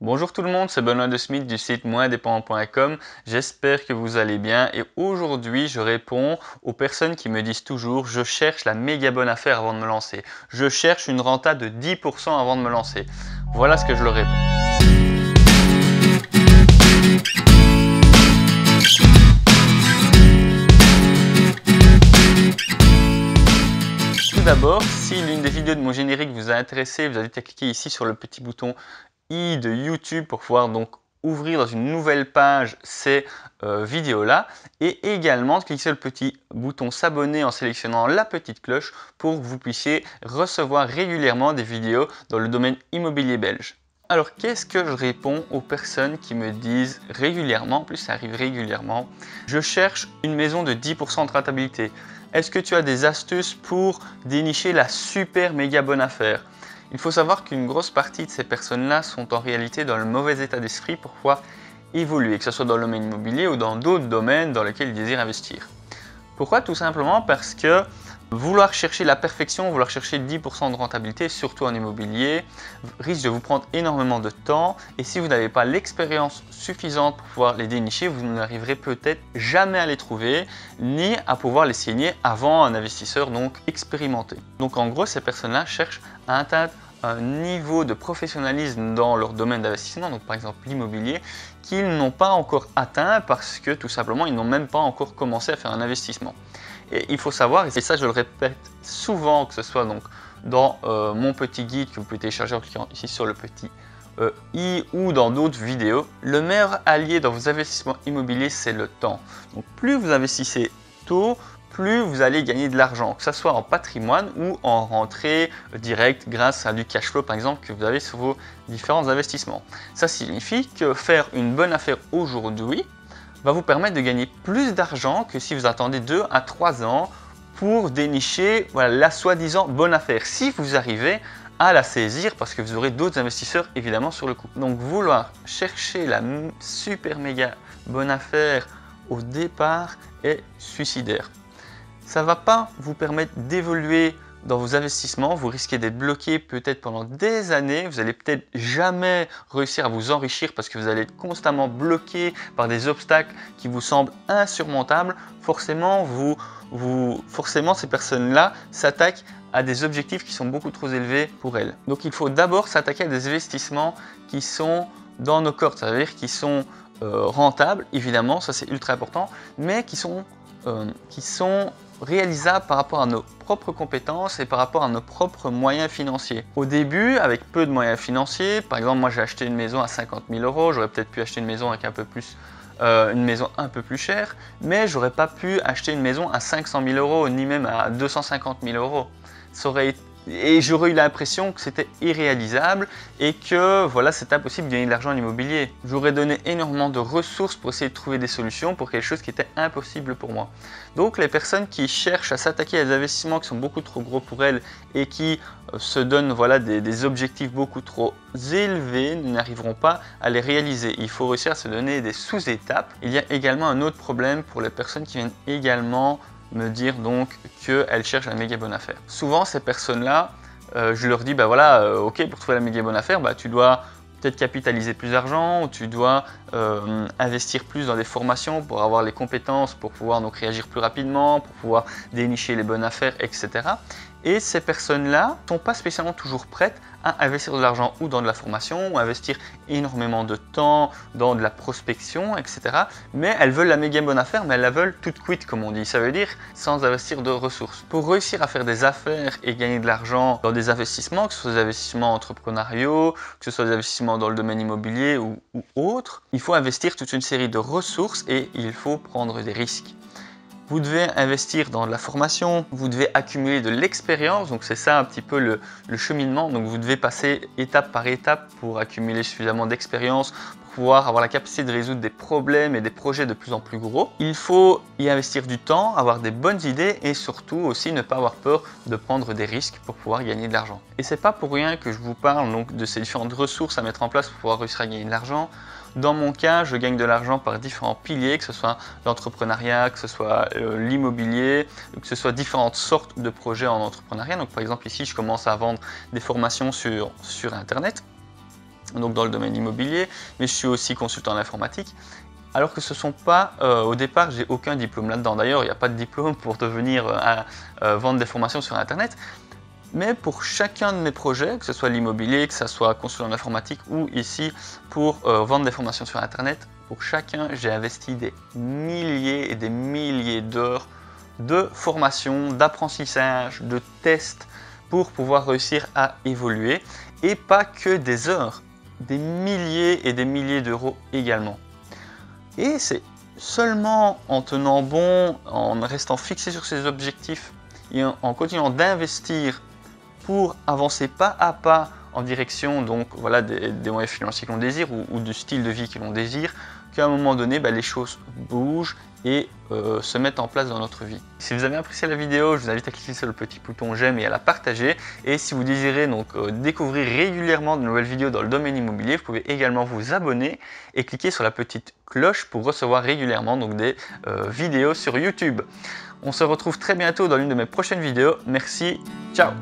Bonjour tout le monde, c'est Benoît de Smith du site moindépendant.com. J'espère que vous allez bien et aujourd'hui je réponds aux personnes qui me disent toujours je cherche la méga bonne affaire avant de me lancer. Je cherche une renta de 10% avant de me lancer. Voilà ce que je leur réponds. Tout d'abord, si l'une des vidéos de mon générique vous a intéressé, vous invite à cliquer ici sur le petit bouton i de YouTube pour pouvoir donc ouvrir dans une nouvelle page ces vidéos-là et également de cliquer sur le petit bouton s'abonner en sélectionnant la petite cloche pour que vous puissiez recevoir régulièrement des vidéos dans le domaine immobilier belge. Alors qu'est-ce que je réponds aux personnes qui me disent régulièrement, en plus ça arrive régulièrement, je cherche une maison de 10% de rentabilité. Est-ce que tu as des astuces pour dénicher la super méga bonne affaire? Il faut savoir qu'une grosse partie de ces personnes-là sont en réalité dans le mauvais état d'esprit pour pouvoir évoluer, que ce soit dans le domaine immobilier ou dans d'autres domaines dans lesquels ils désirent investir. Pourquoi? Tout simplement parce que vouloir chercher la perfection, vouloir chercher 10% de rentabilité, surtout en immobilier, risque de vous prendre énormément de temps et si vous n'avez pas l'expérience suffisante pour pouvoir les dénicher, vous n'arriverez peut-être jamais à les trouver ni à pouvoir les signer avant un investisseur donc expérimenté. Donc en gros, ces personnes-là cherchent à atteindre un niveau de professionnalisme dans leur domaine d'investissement, donc par exemple l'immobilier, qu'ils n'ont pas encore atteint parce que tout simplement ils n'ont même pas encore commencé à faire un investissement. Et il faut savoir, et ça je le répète souvent, que ce soit donc dans mon petit guide que vous pouvez télécharger en cliquant ici sur le petit i ou dans d'autres vidéos, le meilleur allié dans vos investissements immobiliers c'est le temps. Donc plus vous investissez tôt, plus vous allez gagner de l'argent, que ce soit en patrimoine ou en rentrée directe grâce à du cash flow par exemple que vous avez sur vos différents investissements. Ça signifie que faire une bonne affaire aujourd'hui va vous permettre de gagner plus d'argent que si vous attendez 2 à 3 ans pour dénicher la soi-disant bonne affaire, si vous arrivez à la saisir parce que vous aurez d'autres investisseurs évidemment sur le coup. Donc vouloir chercher la super méga bonne affaire au départ est suicidaire. Ça ne va pas vous permettre d'évoluer dans vos investissements, vous risquez d'être bloqué peut-être pendant des années, vous allez peut-être jamais réussir à vous enrichir parce que vous allez être constamment bloqué par des obstacles qui vous semblent insurmontables. Forcément, ces personnes-là s'attaquent à des objectifs qui sont beaucoup trop élevés pour elles. Donc il faut d'abord s'attaquer à des investissements qui sont dans nos cordes, ça veut dire qui sont rentables, évidemment, ça c'est ultra important, mais qui sont réalisables par rapport à nos propres compétences et par rapport à nos propres moyens financiers. Au début, avec peu de moyens financiers, par exemple moi j'ai acheté une maison à 50 000 €, j'aurais peut-être pu acheter une maison avec une maison un peu plus chère, mais j'aurais pas pu acheter une maison à 500 000 € ni même à 250 000 €. Et j'aurais eu l'impression que c'était irréalisable et que voilà, c'est impossible de gagner de l'argent en immobilier. J'aurais donné énormément de ressources pour essayer de trouver des solutions pour quelque chose qui était impossible pour moi. Donc les personnes qui cherchent à s'attaquer à des investissements qui sont beaucoup trop gros pour elles et qui se donnent des objectifs beaucoup trop élevés n'arriveront pas à les réaliser. Il faut réussir à se donner des sous-étapes. Il y a également un autre problème pour les personnes qui viennent également me dire donc qu'elles cherchent la méga bonne affaire. Souvent ces personnes-là, je leur dis ok, pour trouver la méga bonne affaire, tu dois peut-être capitaliser plus d'argent, ou tu dois investir plus dans des formations pour avoir les compétences pour pouvoir donc réagir plus rapidement, pour pouvoir dénicher les bonnes affaires, etc. Et ces personnes-là ne sont pas spécialement toujours prêtes à investir de l'argent ou dans de la formation, ou investir énormément de temps dans de la prospection, etc. Mais elles veulent la méga bonne affaire, mais elles la veulent toute cuite comme on dit. Ça veut dire sans investir de ressources. Pour réussir à faire des affaires et gagner de l'argent dans des investissements, que ce soit des investissements entrepreneuriaux, que ce soit des investissements dans le domaine immobilier ou autre, il faut investir toute une série de ressources et il faut prendre des risques. Vous devez investir dans de la formation, vous devez accumuler de l'expérience, donc c'est ça un petit peu le cheminement, donc vous devez passer étape par étape pour accumuler suffisamment d'expérience, pour pouvoir avoir la capacité de résoudre des problèmes et des projets de plus en plus gros. Il faut y investir du temps, avoir des bonnes idées et surtout aussi ne pas avoir peur de prendre des risques pour pouvoir gagner de l'argent. Et c'est pas pour rien que je vous parle donc de ces différentes ressources à mettre en place pour pouvoir réussir à gagner de l'argent. Dans mon cas, je gagne de l'argent par différents piliers, que ce soit l'entrepreneuriat, que ce soit l'immobilier, que ce soit différentes sortes de projets en entrepreneuriat. Donc par exemple ici, je commence à vendre des formations sur Internet. donc dans le domaine immobilier, mais je suis aussi consultant en informatique. Alors que ce sont pas, au départ, j'ai aucun diplôme là-dedans. D'ailleurs, il n'y a pas de diplôme pour devenir vendre des formations sur Internet. Mais pour chacun de mes projets, que ce soit l'immobilier, que ce soit consultant en informatique ou ici pour vendre des formations sur Internet, pour chacun, j'ai investi des milliers et des milliers d'heures de formation, d'apprentissage, de tests pour pouvoir réussir à évoluer. Et pas que des heures, des milliers et des milliers d'euros également. Et c'est seulement en tenant bon, en restant fixé sur ses objectifs et en continuant d'investir pour avancer pas à pas en direction donc, voilà, des moyens financiers que l'on désire ou du style de vie que l'on désire, qu'à un moment donné, les choses bougent et se mettent en place dans notre vie. Si vous avez apprécié la vidéo, je vous invite à cliquer sur le petit bouton j'aime et à la partager. Et si vous désirez donc découvrir régulièrement de nouvelles vidéos dans le domaine immobilier, vous pouvez également vous abonner et cliquer sur la petite cloche pour recevoir régulièrement donc, des vidéos sur YouTube. On se retrouve très bientôt dans l'une de mes prochaines vidéos. Merci, ciao!